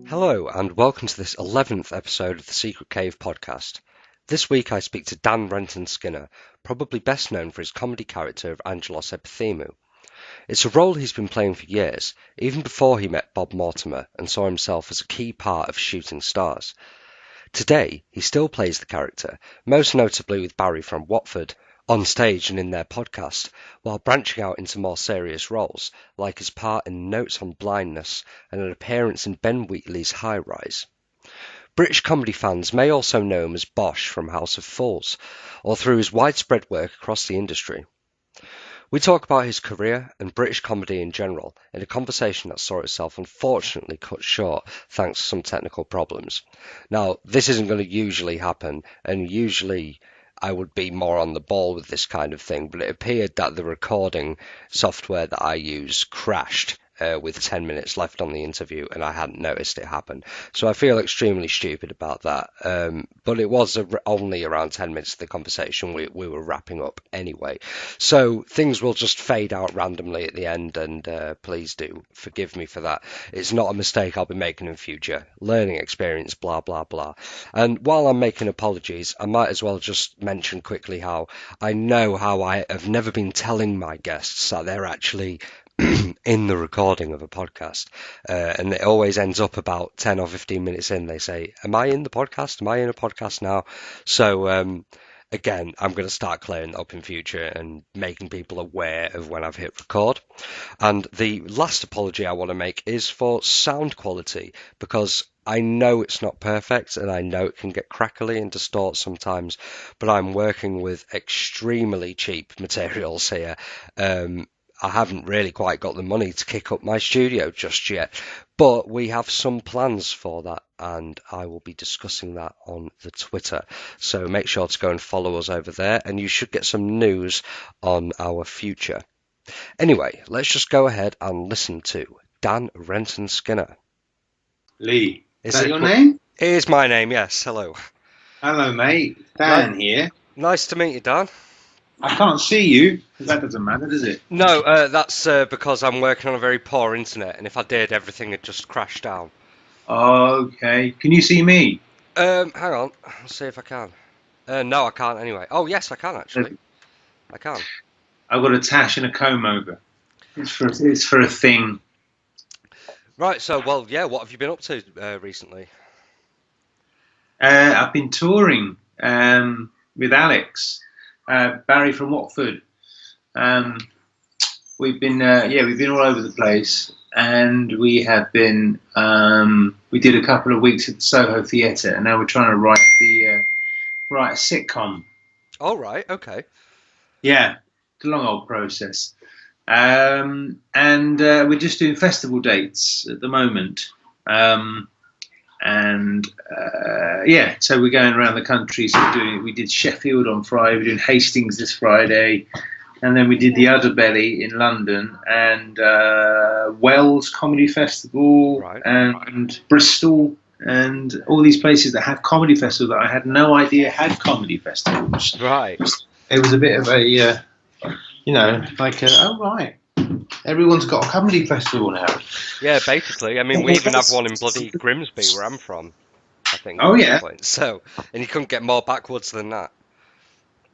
Hello, and welcome to this 11th episode of the Secret Cave podcast. This week I speak to Dan Renton Skinner, probably best known for his comedy character of Angelos Epithemiou. It's a role he's been playing for years, even before he met Bob Mortimer and saw himself as a key part of Shooting Stars. Today, he still plays the character, most notably with Barry from Watford, on stage and in their podcast, while branching out into more serious roles, like his part in Notes on Blindness and an appearance in Ben Wheatley's High Rise. British comedy fans may also know him as Bosch from House of Fools, or through his widespread work across the industry. We talk about his career and British comedy in general in a conversation that saw itself unfortunately cut short thanks to some technical problems. Now, this isn't going to usually happen, and usually I would be more on the ball with this kind of thing, but it appeared that the recording software that I use crashed with 10 minutes left on the interview, and I hadn't noticed it happen. So I feel extremely stupid about that. But it was only around 10 minutes of the conversation. We were wrapping up anyway. So things will just fade out randomly at the end, and please do forgive me for that. It's not a mistake I'll be making in future. Learning experience, blah, blah, blah. And while I'm making apologies, I might as well just mention quickly how I know how I have never been telling my guests that they're actually in the recording of a podcast, and it always ends up about 10 or 15 minutes in. They say, am I in the podcast? Am I in a podcast now? So again, I'm going to start clearing that up in future and making people aware of when I've hit record. And the last apology I want to make is for sound quality, because I know it's not perfect and I know it can get crackly and distort sometimes, but I'm working with extremely cheap materials here. I haven't really quite got the money to kick up my studio just yet, but we have some plans for that, and I will be discussing that on the Twitter. So make sure to go and follow us over there, and you should get some news on our future. Anyway, let's just go ahead and listen to Dan Renton Skinner. Lee, is that your name? It is my name, yes. Hello. Hello, mate. Dan here. Nice to meet you, Dan. I can't see you. That doesn't matter, does it? No, that's because I'm working on a very poor internet, and if I did, everything would just crash down. Okay. Can you see me? Hang on. Let's see if I can. No, I can't anyway. Oh, yes, I can actually. I can. I've got a tash and a comb over. It's for a thing. Right, so, well, yeah, what have you been up to recently? I've been touring with Alex. Barry from Watford. We've been all over the place, and we have been. We did a couple of weeks at the Soho Theatre, and now we're trying to write a sitcom. Oh, right, okay. Yeah, it's a long old process, and we're just doing festival dates at the moment. So we're going around the country. So we did Sheffield on Friday, we're doing Hastings this Friday, and then we did the Udderbelly in London, and Wells Comedy Festival, right, and Bristol, and all these places that have comedy festivals that I had no idea had comedy festivals. Right. It was a bit of a, oh right. Everyone's got a comedy festival now. Yeah, basically. I mean, we even have one in bloody Grimsby, where I'm from, I think. Oh, yeah? So, and you couldn't get more backwards than that.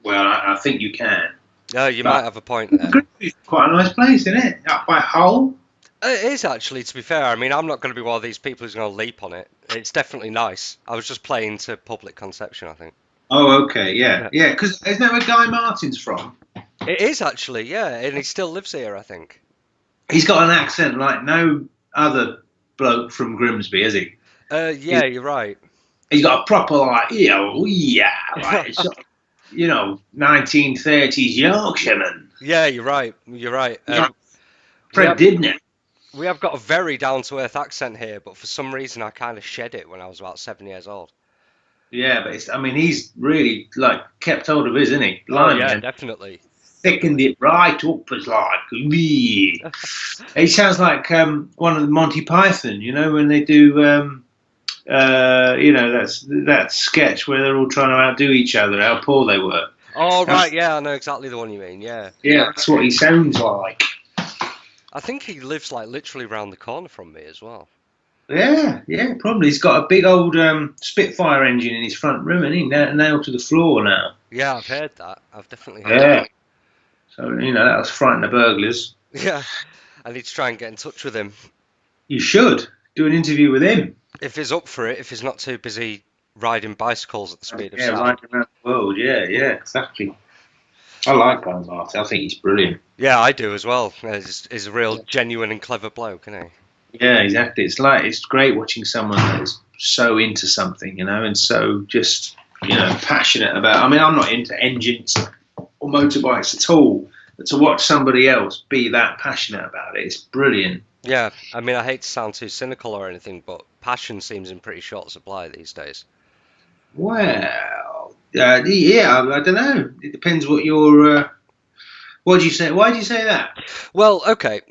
Well, I think you can. No, you might have a point there. Grimsby's quite a nice place, isn't it? Up by Hull. It is, actually, to be fair. I mean, I'm not going to be one of these people who's going to leap on it. It's definitely nice. I was just playing to public conception, I think. Oh, okay, yeah. Yeah, because isn't that where Guy Martin's from? It is, actually, yeah, and he still lives here, I think. He's got an accent like no other bloke from Grimsby, has he? Yeah, you're right. He's got a proper, like, like, 1930s Yorkshireman. Yeah, you're right. You're right. Fred Dibnah. We have got a very down-to-earth accent here, but for some reason I kind of shed it when I was about 7 years old. Yeah, but he's really, like, kept hold of his, isn't he? Oh, yeah, definitely. Thickened it right up as like, he sounds like one of the Monty Python, when they do, that sketch where they're all trying to outdo each other, how poor they were. Oh, right, yeah, I know exactly the one you mean, yeah. Yeah, that's what he sounds like. I think he lives, like, literally round the corner from me as well. Yeah, probably. He's got a big old Spitfire engine in his front room, and he nailed to the floor now. Yeah, I've heard that. I've definitely heard that. Yeah. So that was frightening the burglars. Yeah, I need to try and get in touch with him. You should do an interview with him. If he's up for it, if he's not too busy riding bicycles at the speed of Yeah, sound. right around the world. Yeah, exactly. I like Guy Martin. I think he's brilliant. Yeah, I do as well. He's a real genuine and clever bloke, isn't Yeah, exactly. It's great watching someone that is so into something, and so just passionate about. I mean, I'm not into engines or motorbikes at all, but to watch somebody else be that passionate about it, it's brilliant. he? Yeah, I mean, I hate to sound too cynical or anything, but passion seems in pretty short supply these days. Well, yeah, I don't know. It depends what your. What do you say? Why do you say that? Well, okay.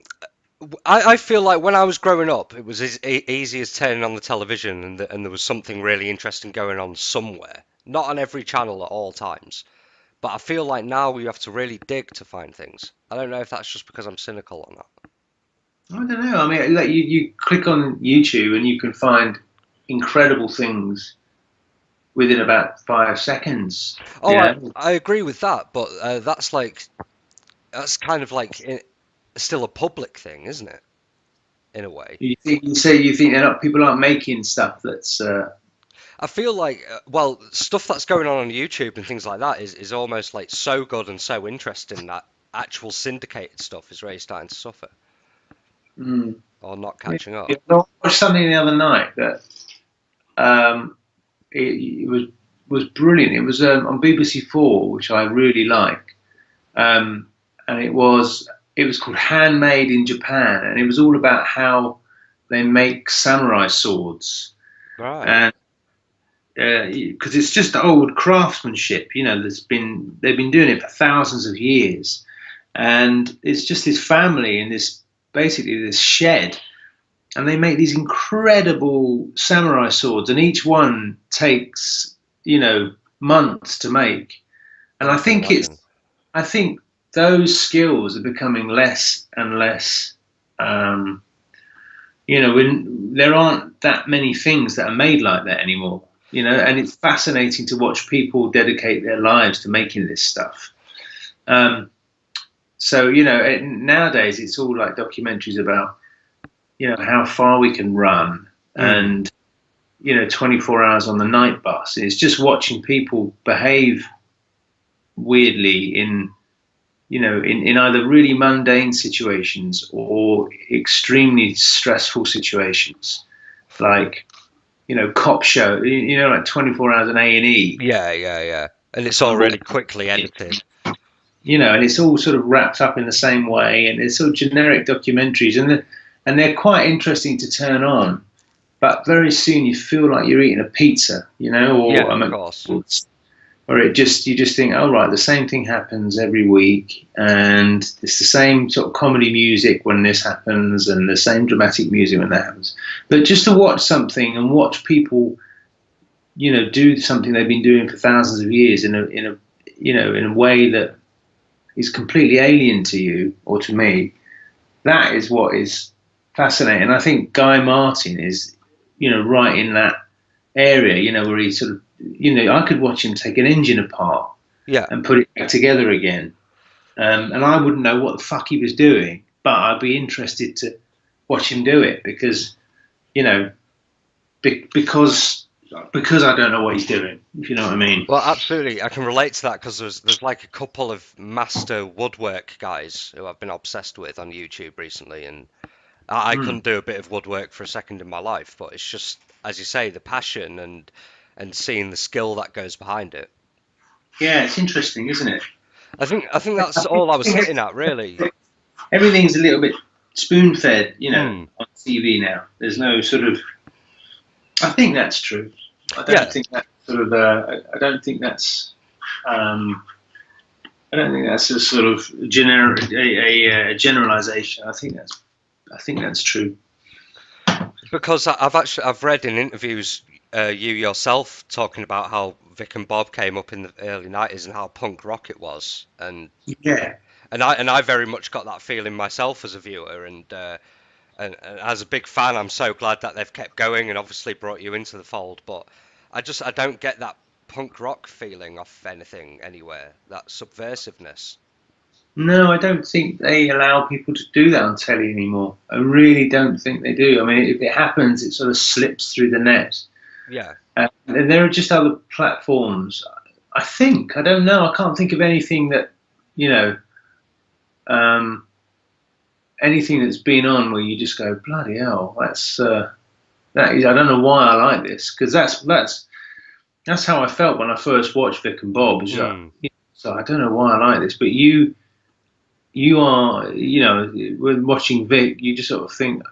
I feel like when I was growing up, it was as easy as turning on the television and there was something really interesting going on somewhere. Not on every channel at all times. But I feel like now you have to really dig to find things. I don't know if that's just because I'm cynical or not. I don't know. I mean, like you click on YouTube and you can find incredible things within about 5 seconds. Oh, I agree with that, but that's kind of like still a public thing, isn't it? In a way. You think they're not people aren't making stuff that's. I feel like, well, stuff that's going on YouTube and things like that is almost like so good and so interesting that actual syndicated stuff is really starting to suffer Mm, or not catching up. I watched something the other night that it was brilliant. It was on BBC 4, which I really like, and it was called Handmade in Japan, and it was all about how they make samurai swords, Right. and because it's just old craftsmanship, they've been doing it for thousands of years, and it's just this family in this shed, and they make these incredible samurai swords, and each one takes months to make, and I can imagine. I think those skills are becoming less and less. Um, when there aren't that many things that are made like that anymore. And it's fascinating to watch people dedicate their lives to making this stuff. Um, so nowadays it's all like documentaries about how far we can run, and 24 hours on the night bus. It's just watching people behave weirdly in either really mundane situations or extremely stressful situations, like cop show, like 24 hours on A&E. Yeah. And it's all really quickly edited. And it's all sort of wrapped up in the same way, and it's sort of generic documentaries, and they're quite interesting to turn on, but very soon you feel like you're eating a pizza, or Yeah, a of course. McDonald's, or you just think, oh right, the same thing happens every week, and it's the same sort of comedy music when this happens, and the same dramatic music when that happens. But just to watch something and watch people, do something they've been doing for thousands of years in a way that is completely alien to you or to me, that is what is fascinating. And I think Guy Martin is, right in that area, where he sort of, I could watch him take an engine apart Yeah. and put it back together again. And I wouldn't know what the fuck he was doing, but I'd be interested to watch him do it because I don't know what he's doing, if you know what I mean. Well, absolutely. I can relate to that because there's like a couple of master woodwork guys who I've been obsessed with on YouTube recently, and I couldn't do a bit of woodwork for a second in my life, but it's just, as you say, the passion and seeing the skill that goes behind it. Yeah, it's interesting, isn't it? I think that's all I was hitting at, really. Everything's a little bit spoon-fed, on TV now. There's no sort of. I think that's true. I don't think that's sort of. I don't think that's. I don't think that's a sort of a generalization. I think that's true. Because I've read in interviews you yourself talking about how Vic and Bob came up in the early 90s and how punk rock it was, and Yeah. I very much got that feeling myself as a viewer, and And as a big fan, I'm so glad that they've kept going and obviously brought you into the fold. But I don't get that punk rock feeling off anything anywhere. That subversiveness. No, I don't think they allow people to do that on telly anymore. I really don't think they do. I mean, if it happens, it sort of slips through the net. Yeah. And there are just other platforms. I think, I don't know, I can't think of anything that, you know, um, anything that's been on where you just go, bloody hell, that is, I don't know why I like this, because that's how I felt when I first watched Vic and Bob. It's like, Mm. so I don't know why I like this, but you are, you know, when watching Vic, you just sort of think,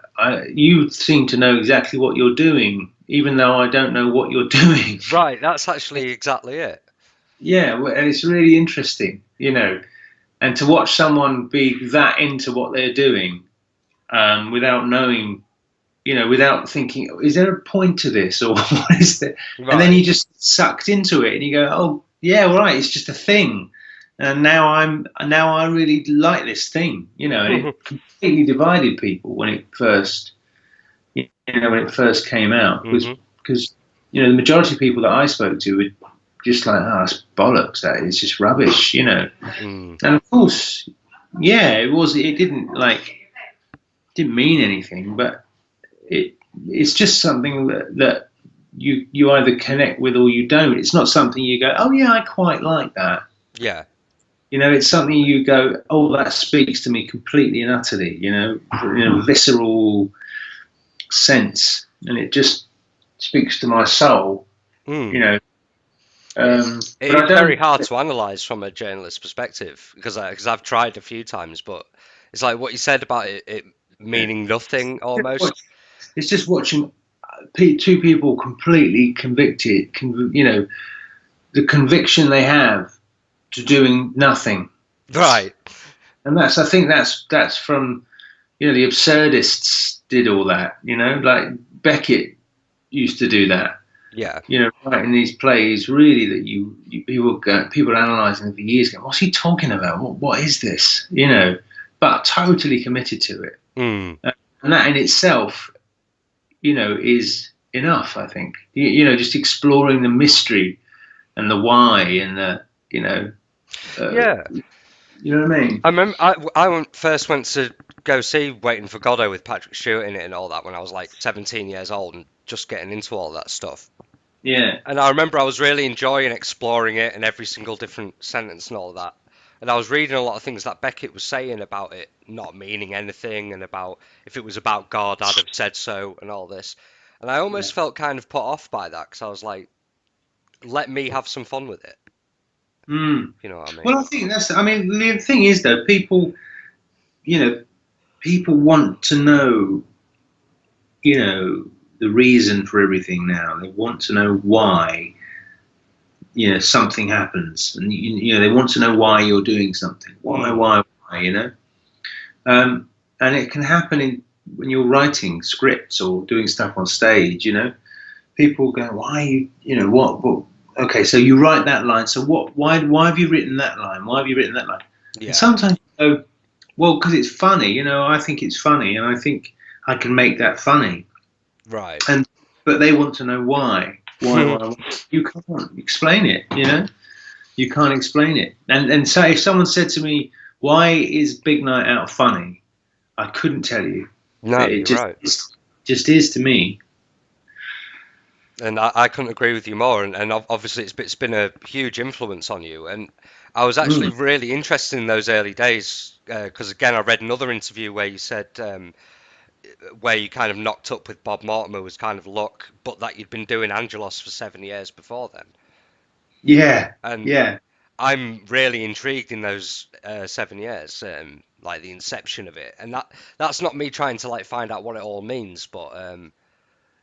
you seem to know exactly what you're doing, even though I don't know what you're doing. Right, that's actually exactly it. Yeah, and it's really interesting, you know, and to watch someone be that into what they're doing, without knowing, you know, without thinking, is there a point to this or what is there? And then Right. you just sucked into it, and you go, oh yeah, right, it's just a thing. And now I really like this thing, you know, and it completely divided people when it first, you know, when it first came out, was Hmm. because, you know, the majority of people that I spoke to were just like, oh, it's bollocks, that is just rubbish, you know. Mm. And of course, yeah, it didn't like, didn't mean anything, but it's just something that you either connect with or you don't. It's not something you go, oh yeah, I quite like that. Yeah. You know, it's something you go, oh, that speaks to me completely and utterly. You know, in a visceral sense, and it just speaks to my soul. You Mm. know, It, but it I is very don't. hard to analyze from a journalist's perspective because I've tried a few times, but it's like what you said about it Yeah. meaning nothing almost. It's just watching two people completely convicted. You know, the conviction they have to doing nothing. Right. And I think that's from, you know, the absurdists did all that, you know, like Beckett used to do that, Yeah. you know, writing these plays really that people are analysing them for years, going, what's he talking about? What is this? You know, but totally committed to it. Mm. And that in itself, you know, is enough, I think. You know, just exploring the mystery and the why and the, you know, uh, Yeah. you know what I mean? I remember first went to go see Waiting for Godot with Patrick Stewart in it and all that when I was like 17 years old and just getting into all that stuff. Yeah. And I remember I was really enjoying exploring it and every single different sentence and all that. And I was reading a lot of things that Beckett was saying about it not meaning anything and about if it was about God, I'd have said so and all this. And I Yeah. almost felt kind of put off by that because I was like, let me have some fun with it, Mm. if you know what I mean. Well, I think that's. I mean, the thing is, though, people, you know, people want to know, you know, the reason for everything now. They want to know why, you know, something happens, and you know, they want to know why you're doing something. Mm. Why? You know, um, and it can happen when you're writing scripts or doing stuff on stage. You know, people go, why? You know, what? Okay, so you write that line. So what? Why have you written that line? Why have you written that line? And Yeah. sometimes you go, well, because it's funny, you know. I think it's funny, and I think I can make that funny. Right. And but they want to know why. Why? You can't explain it, you know. You can't explain it. And so if someone said to me, "Why is Big Night Out funny?" I couldn't tell you. No, It you're right. just is to me. And I couldn't agree with you more. And obviously, it's been a huge influence on you. And I was actually Mm. really interested in those early days because, again, I read another interview where you said where you kind of knocked up with Bob Mortimer was kind of luck, but that you'd been doing Angelos for 7 years before then. Yeah, And yeah. I'm really intrigued in those 7 years, like the inception of it. And that's not me trying to like find out what it all means, but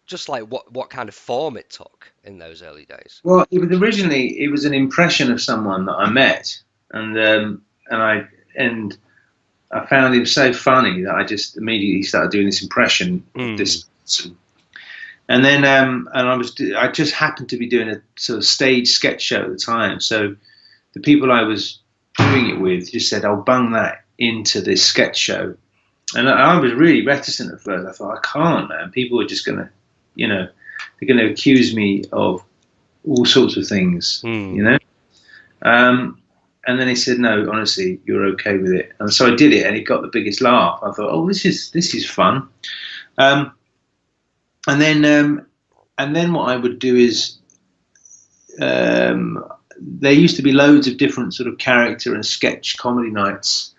just like what kind of form it took in those early days. Well, it was an impression of someone that I met, and and and I found him so funny that I just immediately started doing this impression of Mm. this person. And then and I just happened to be doing a sort of stage sketch show at the time, so the people I was doing it with just said, "I'll bung that into this sketch show," And I was really reticent at first. I thought, I can't, man. People are just gonna, they're gonna accuse me of all sorts of things, Hmm. you know. Um, and then he said, "No, honestly, you're okay with it." And so I did it, and it got the biggest laugh. I thought, "Oh, this is fun." Um, and then what I would do is, there used to be loads of different sort of character and sketch comedy nights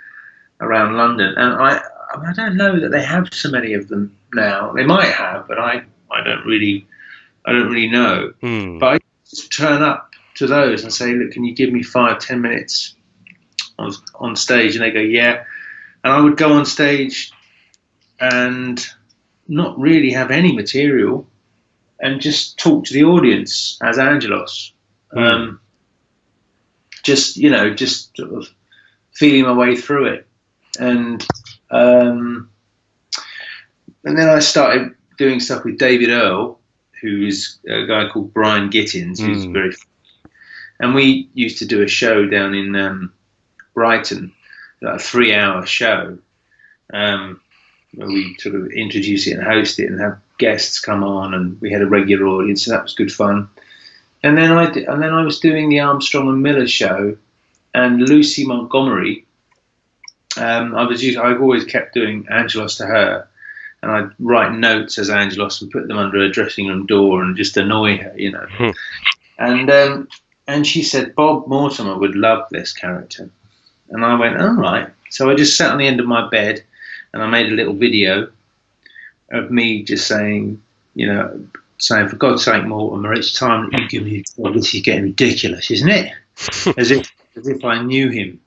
around London, and I don't know that they have so many of them now. They might have, but I don't really know. Hmm. But I just turn up to those and say, "Look, can you give me 5, 10 minutes on stage?" And they go, "Yeah." And I would go on stage and not really have any material and just talk to the audience as Angelos. Hmm. Just sort of feeling my way through it. Um, and then I started doing stuff with David Earl, who's a guy called Brian Gittins, who's Hmm. very, and we used to do a show down in Brighton, like a 3 hour show, where we sort of introduce it and host it and have guests come on, and we had a regular audience, so that was good fun. And then I was doing the Armstrong and Miller show, and Lucy Montgomery. I've always kept doing Angelos to her, and I'd write notes as Angelos and put them under her dressing room door and just annoy her. Hmm. And she said Bob Mortimer would love this character, and I went, all right. So I just sat on the end of my bed, and I made a little video of me just saying, saying, for God's sake, Mortimer, it's time that you give me a job. This is getting ridiculous, isn't it? As if I knew him.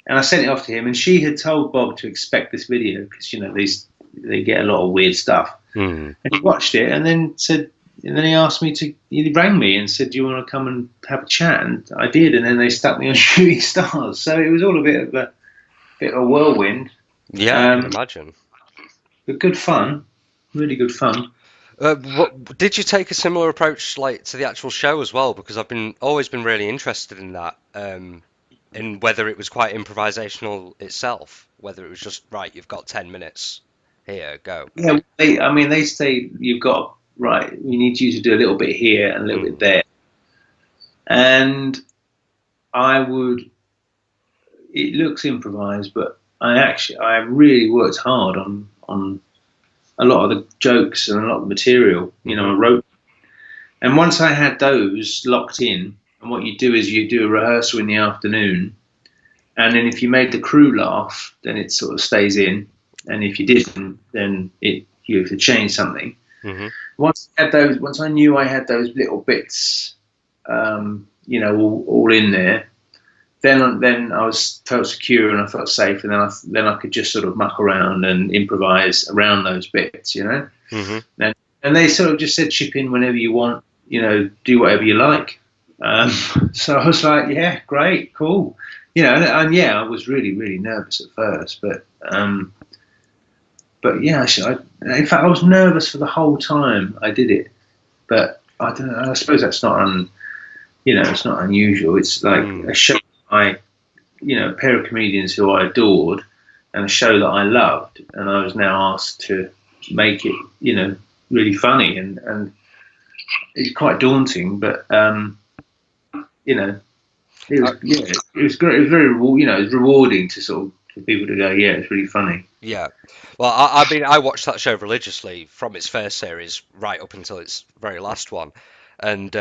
And I sent it off to him, and she had told Bob to expect this video because they get a lot of weird stuff. Hmm. And he watched it, and then he asked me to. He rang me and said, "Do you want to come and have a chat?" And I did, and then they stuck me on Shooting Stars. So it was all a bit of a whirlwind, Yeah, I can imagine. but good fun, really good fun. Did you take a similar approach like to the actual show as well? Because I've been always been really interested in that, in whether it was quite improvisational itself, whether it was just right, you've got 10 minutes, here, go. Yeah, they say you've got right. We need you to do a little bit here and a little bit Mm. there, and I would. It looks improvised, but I really worked hard on a lot of the jokes and a lot of the material. I Hmm. wrote, and once I had those locked in, and what you do is you do a rehearsal in the afternoon, and then if you made the crew laugh, then it sort of stays in, and if you didn't, then you have to change something. Hmm. Once I knew I had those little bits, all in there, then I felt secure and I felt safe, and then I could just sort of muck around and improvise around those bits. Hmm. And they sort of just said, chip in whenever you want, do whatever you like. So I was like, yeah, great, cool, and yeah, I was really really nervous at first, but yeah, in fact, I was nervous for the whole time I did it. But I don't know. I suppose that's it's not unusual. It's like Mm. a show a pair of comedians who I adored, and a show that I loved, and I was now asked to make it, really funny, and it's quite daunting, but you know, it was great. It was very, it was rewarding to sort of for people to go, yeah, it's really funny. Yeah. Well, I watched that show religiously from its first series right up until its very last one, and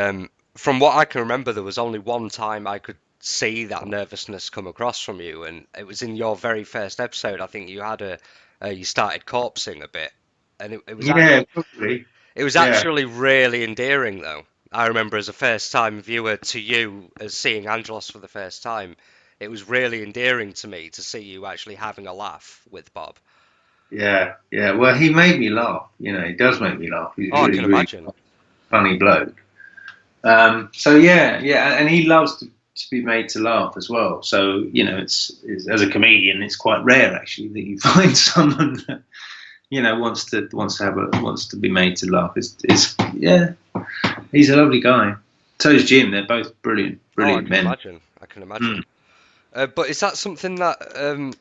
from what I can remember, there was only one time I could see that nervousness come across from you, and it was in your very first episode. I think you had you started corpsing a bit, and Yeah, probably. it was Yeah, actually really endearing though. I remember as a first time viewer to you as seeing Angelos for the first time, it was really endearing to me to see you actually having a laugh with Bob. yeah, yeah. Well, he made me laugh. He does make me laugh. He's Oh, I really, can really imagine. funny bloke. So yeah, yeah, and he loves to be made to laugh as well. So it's as a comedian, it's quite rare actually that you find someone that wants to be made to laugh. It's yeah, he's a lovely guy. So is Jim. They're both brilliant, Oh, I brilliant can men. imagine. I can Mm. imagine. But is that something that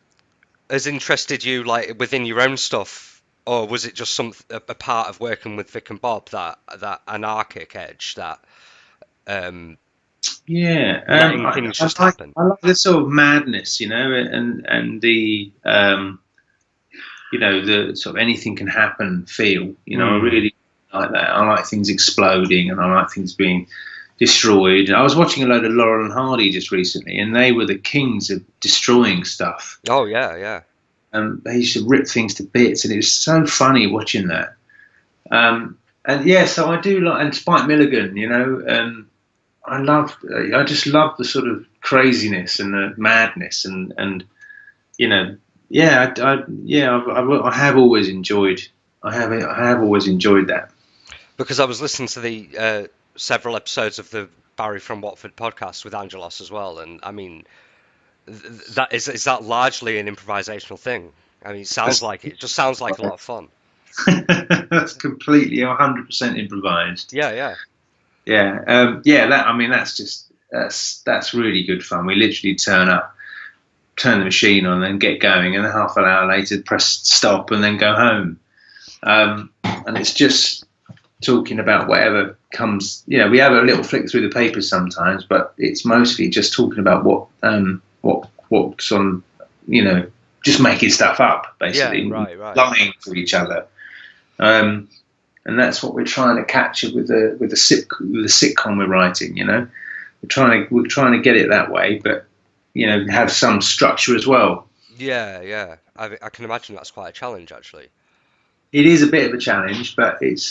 has interested you like within your own stuff, or was it just a part of working with Vic and Bob, that anarchic edge, that um, Yeah, letting things just happen? I like the sort of madness, and the the sort of anything can happen feel. I really like that. I like things exploding, and I like things being destroyed. I was watching a load of Laurel and Hardy just recently, and they were the kings of destroying stuff. Oh yeah, yeah. They used to rip things to bits, and it was so funny watching that. And yeah, so I do like, and Spike Milligan, I just love the sort of craziness and the madness, and yeah, I have always enjoyed, I have always enjoyed that. Because I was listening to the several episodes of the Barry from Watford podcast with Angelos as well, and I mean, that is that largely an improvisational thing? I mean, it just sounds like a lot of fun. That's completely 100% improvised. Yeah, yeah. Yeah, that's really good fun. We literally turn up, turn the machine on, then get going, and then half an hour later press stop and then go home. And it's just talking about whatever comes. We have a little flick through the papers sometimes, but it's mostly just talking about what's on, just making stuff up, basically, right. lying to each other. And that's what we're trying to capture with the sitcom we're writing. We're trying to get it that way, but have some structure as well. Yeah. I can imagine that's quite a challenge, actually. It is a bit of a challenge, but it's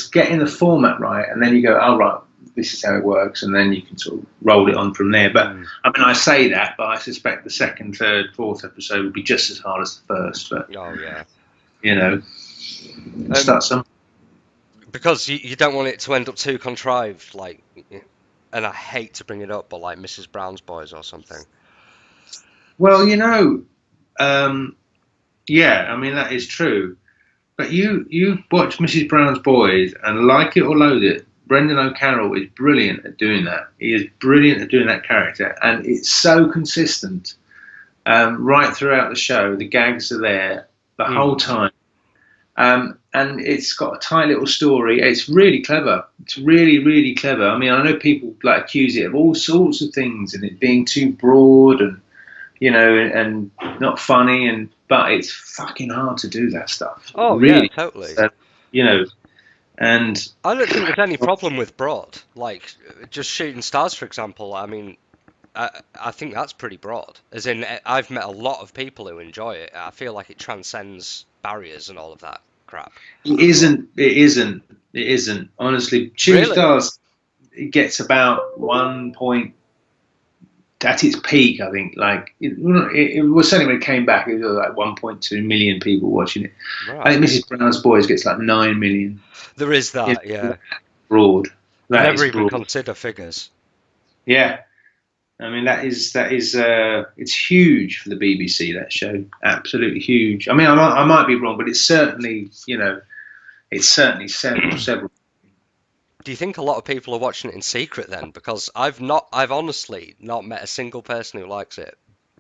getting the format right, and then you go, oh right, this is how it works, and then you can sort of roll it on from there. But I mean, I say that, but I suspect the second, third, fourth episode will be just as hard as the first. But start some. Because you don't want it to end up too contrived, like, and I hate to bring it up, but like Mrs. Brown's Boys or something. Well, yeah, I mean that is true. But you watch Mrs. Brown's Boys, and like it or loathe it, Brendan O'Carroll is brilliant at doing that. He is brilliant at doing that character, and it's so consistent right throughout the show. The gags are there the whole time. And it's got a tight little story. It's really clever. It's really, really clever. I mean, I know people like accuse it of all sorts of things and it being too broad and and not funny, but it's fucking hard to do that stuff. Oh really, yeah, totally. And I don't think there's any problem with broad. Like just Shooting Stars, for example. I mean, I think that's pretty broad. As in, I've met a lot of people who enjoy it. I feel like it transcends barriers and all of that crap. It isn't. Honestly, Shooting Stars, it gets about 1 point. At its peak, I think, like it was certainly when it came back, it was like 1.2 million people watching it. Right. I think Mrs. Brown's Boys gets like 9 million. There is that, yeah. Broad. Never even consider figures. Yeah, I mean that is it's huge for the BBC. That show, absolutely huge. I mean, I might be wrong, but it's certainly several. Do you think a lot of people are watching it in secret then? Because I've honestly not met a single person who likes it,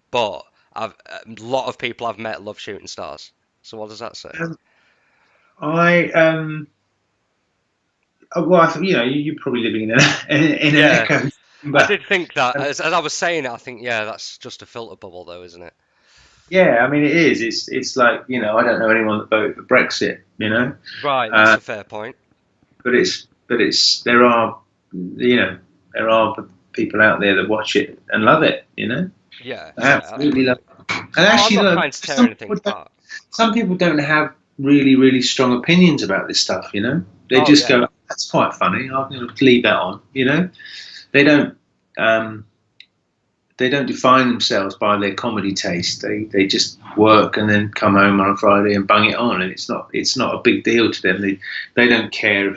but a lot of people I've met love Shooting Stars. So what does that say? Well, I think you're probably living in an echo. But I did think that as I was saying it, I think that's just a filter bubble, though, isn't it? Yeah, I mean it is. It's like I don't know anyone that voted for Brexit. Right, that's a fair point. But there are people out there that watch it and love it, Yeah, absolutely love it. And actually, I'm not trying to tear anything apart. Some people don't have really, really strong opinions about this stuff, They just go, "That's quite funny. I'll leave that on," They don't define themselves by their comedy taste. They just work and then come home on a Friday and bung it on, and it's not a big deal to them. They don't care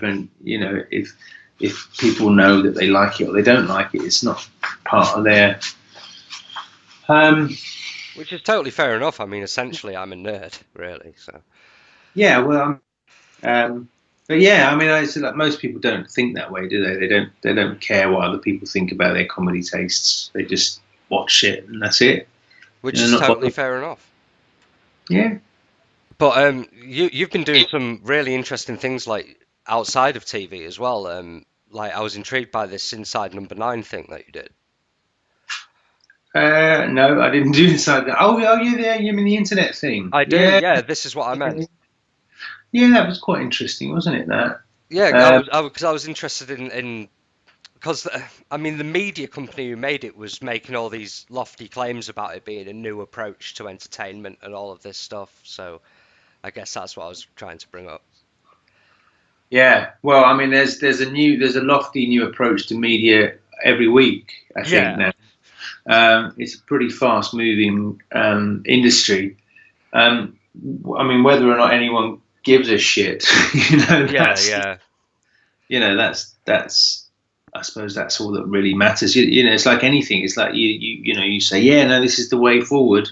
if people know that they like it or they don't like it. It's not part of their. Which is totally fair enough. I mean, essentially, I'm a nerd, really. So. Yeah, well, but yeah, I mean, like most people don't think that way, do they? They don't care what other people think about their comedy tastes. They just watch it and that's it. which They're is not totally bothered. fair enough. Yeah. But you've been doing some really interesting things like outside of TV as well. Like I was intrigued by this Inside Number Nine thing that you did. No, I didn't do inside that. Oh, yeah, yeah, you mean the internet thing? I do, Yeah, yeah. This is what I yeah, meant. yeah. That was quite interesting, wasn't it? That. Yeah, Um, because I was interested in because I mean the media company who made it was making all these lofty claims about it being a new approach to entertainment and all of this stuff. So I guess that's what I was trying to bring up. yeah. Well, I mean, there's a lofty new approach to media every week. I think Yeah, now. It's a pretty fast moving industry. Um, I mean, whether or not anyone gives a shit, yeah, yeah, that's I suppose that's all that really matters. It's like anything. It's like you say, yeah, no, this is the way forward.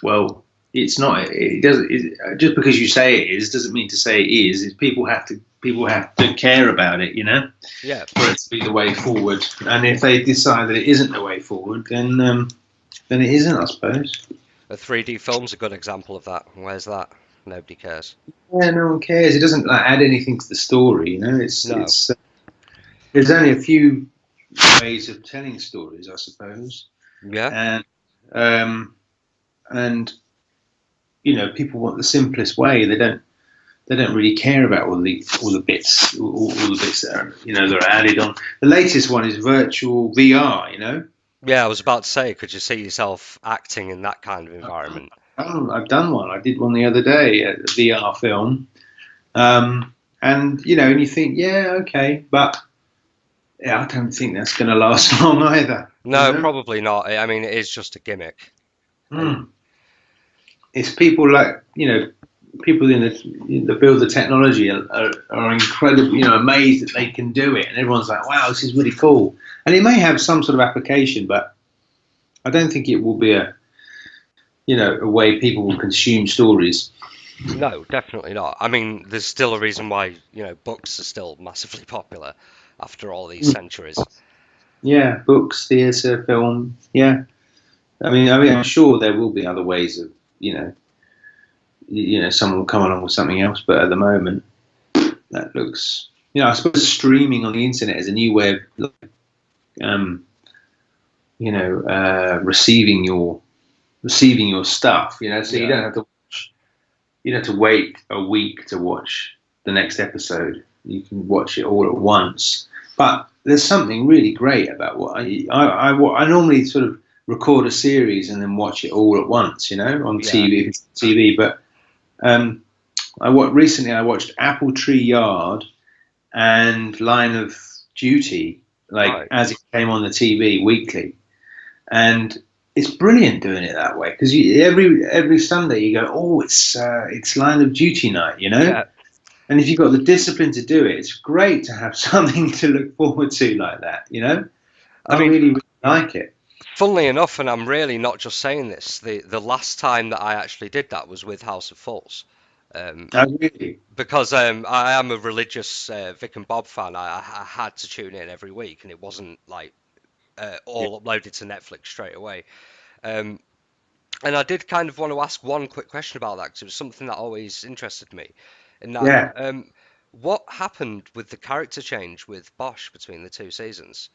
Well, it's not. It doesn't. Just because you say it is doesn't mean to say it is. People have to care about it. yeah. For it to be the way forward. And if they decide that it isn't the way forward, then it isn't, I suppose. A 3D film's a good example of that. Where's that? Nobody cares. Yeah, no one cares. It doesn't like, add anything to the story. No. There's only a few ways of telling stories, I suppose, Yeah, and um, and people want the simplest way. They don't really care about all the bits all the bits that are that are added on. The latest one is virtual VR. yeah. I was about to say, could you see yourself acting in that kind of environment? I've done one. I did one the other day, a VR film, and you think, yeah, okay, but yeah, I don't think that's going to last long either. No, probably not. I mean, it is just a gimmick. And Mm. It's people like people that build the technology are incredibly amazed that they can do it, and everyone's like, wow, this is really cool. And it may have some sort of application, but I don't think it will be a way people will consume stories. no, definitely not. I mean, there's still a reason why, books are still massively popular after all these centuries. Yeah, books, theatre, film. Yeah, I mean, I'm sure there will be other ways of, someone will come along with something else. But at the moment, that looks, I suppose streaming on the internet is a new way of, um, receiving your stuff. So Yeah, you don't have to wait a week to watch the next episode. You can watch it all at once. But there's something really great about what I normally sort of record a series and then watch it all at once, on yeah, TV. If it's TV, but recently I watched Apple Tree Yard and Line of Duty, like right. as it came on the TV weekly, and it's brilliant doing it that way because every Sunday you go, oh, it's Line of Duty night, Yeah. and if you've got the discipline to do it, it's great to have something to look forward to like that. I I mean, really, really like it. funnily enough, and I'm really not just saying this, the last time that I actually did that was with House of Fools. Um, I really, because I am a religious Vic and Bob fan, I had to tune in every week, and it wasn't like yeah, all uploaded to Netflix straight away. Um, and I did kind of want to ask one quick question about that because it was something that always interested me. In that, yeah. what happened with the character change with Bosch between the two seasons?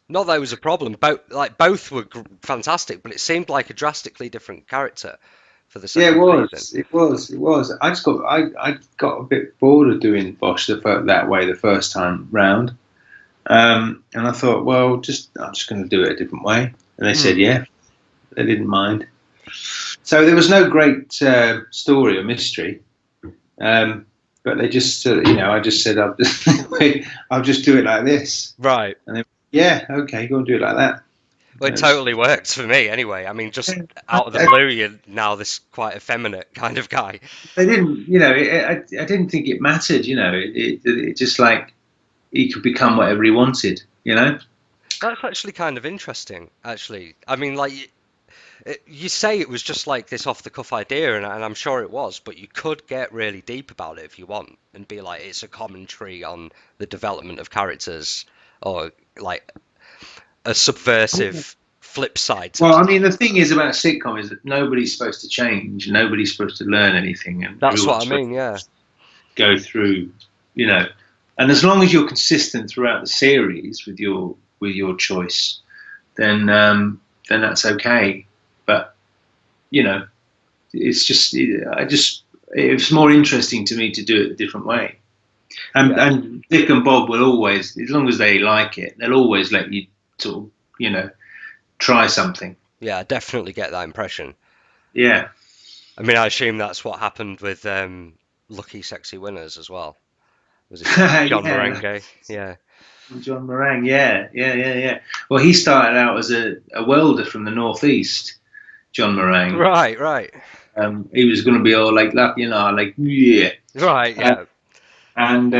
Not that it was a problem. Both were fantastic, but it seemed like a drastically different character for the Yeah, it second season. was. It was. It was. I got a bit bored of doing Bosch that way the first time round, and I thought, well, I'm just going to do it a different way. And they Hmm. said, yeah, they didn't mind. So there was no great story or mystery, but they just, I just said, I'll just do it like this, Right. and they, yeah, okay, go and do it like that. Well, it And it's, totally works for me anyway. I mean, just I, out of the blue, you're now this quite effeminate kind of guy. they didn't, I didn't think it mattered. It just like he could become whatever he wanted. That's actually kind of interesting, actually. I mean, like, you say it was just like this off the cuff idea, and I'm sure it was, but you could get really deep about it if you want and be like, it's a commentary on the development of characters or like a subversive. flip side to Well, I that. mean, the thing is about sitcom is that nobody's supposed to change, nobody's supposed to learn anything, and That's what everyone's I supposed mean, yeah. to go through, you know. And as long as you're consistent throughout the series with your choice, then that's okay. But you know, it's just it's more interesting to me to do it a different way. Yeah. And Dick and Bob will always, as long as they like it, they'll always let you sort of, try something. Yeah, I definitely get that impression. Yeah. I mean, I assume that's what happened with Lucky Sexy Winners as well. Was it John Yeah, Marenge? Yeah. John Moran. Yeah. Well, he started out as a welder from the northeast, John Moran. Right, right. He was going to be all like that, like yeah. Right, Uh, yeah. and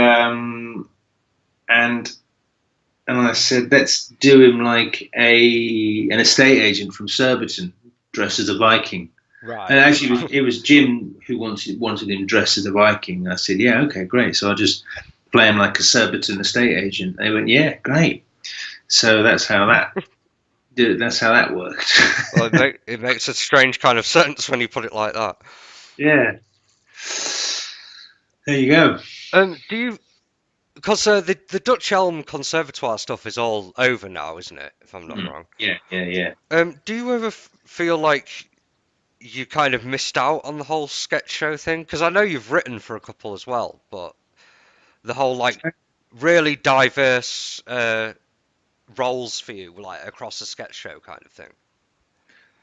and and I said, let's do him like an estate agent from Surbiton, dressed as a Viking. And Right. actually, it was Jim who wanted him dressed as a Viking. And I said, yeah, okay, great. So I just play him like a Surbiton estate agent. They went, yeah, great. So that's how that worked. Well, it makes a strange kind of sense when you put it like that. Yeah, there you go. Do you? Because the Dutch Elm Conservatoire stuff is all over now, isn't it? If I'm not wrong. Yeah. Do you ever feel like you kind of missed out on the whole sketch show thing? Because I know you've written for a couple as well, but the whole like really diverse roles for you, like across a sketch show kind of thing.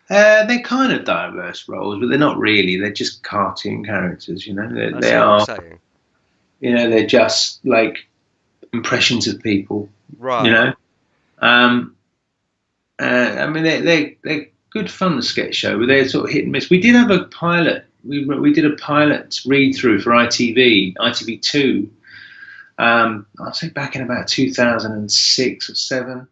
They're kind of diverse roles, but they're not really. They're just cartoon characters, I They see what you're are, saying. they're just like impressions of people, you Right. know. I mean, they're good fun, the sketch show, but they're sort of hit and miss. We did have a pilot. We did a pilot read through for ITV2. I'd say back in about 2006 or seven.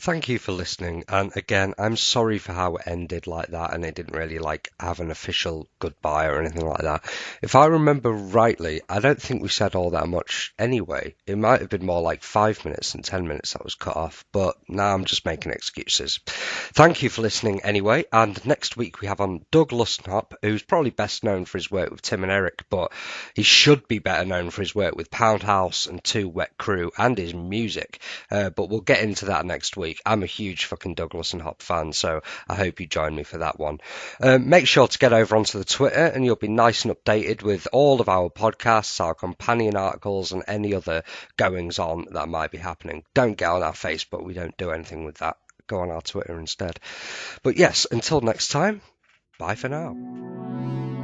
Thank you for listening, and again, I'm sorry for how it ended like that, and it didn't really like have an official goodbye or anything like that. If I remember rightly, I don't think we said all that much anyway. It might have been more like 5 minutes and 10 minutes that was cut off, but now I'm just making excuses. Thank you for listening anyway, and next week we have on Doug Lussenhop, who's probably best known for his work with Tim and Eric, but he should be better known for his work with Poundhouse and Two Wet Crew and his music. But we'll get into that next week. I'm a huge fucking Douglas and Hop fan, so I hope you join me for that one. Make sure to get over onto the Twitter and you'll be nice and updated with all of our podcasts, our companion articles, and any other goings on that might be happening. Don't get on our Facebook, we don't do anything with that. Go on our Twitter instead. But yes, until next time, bye for now.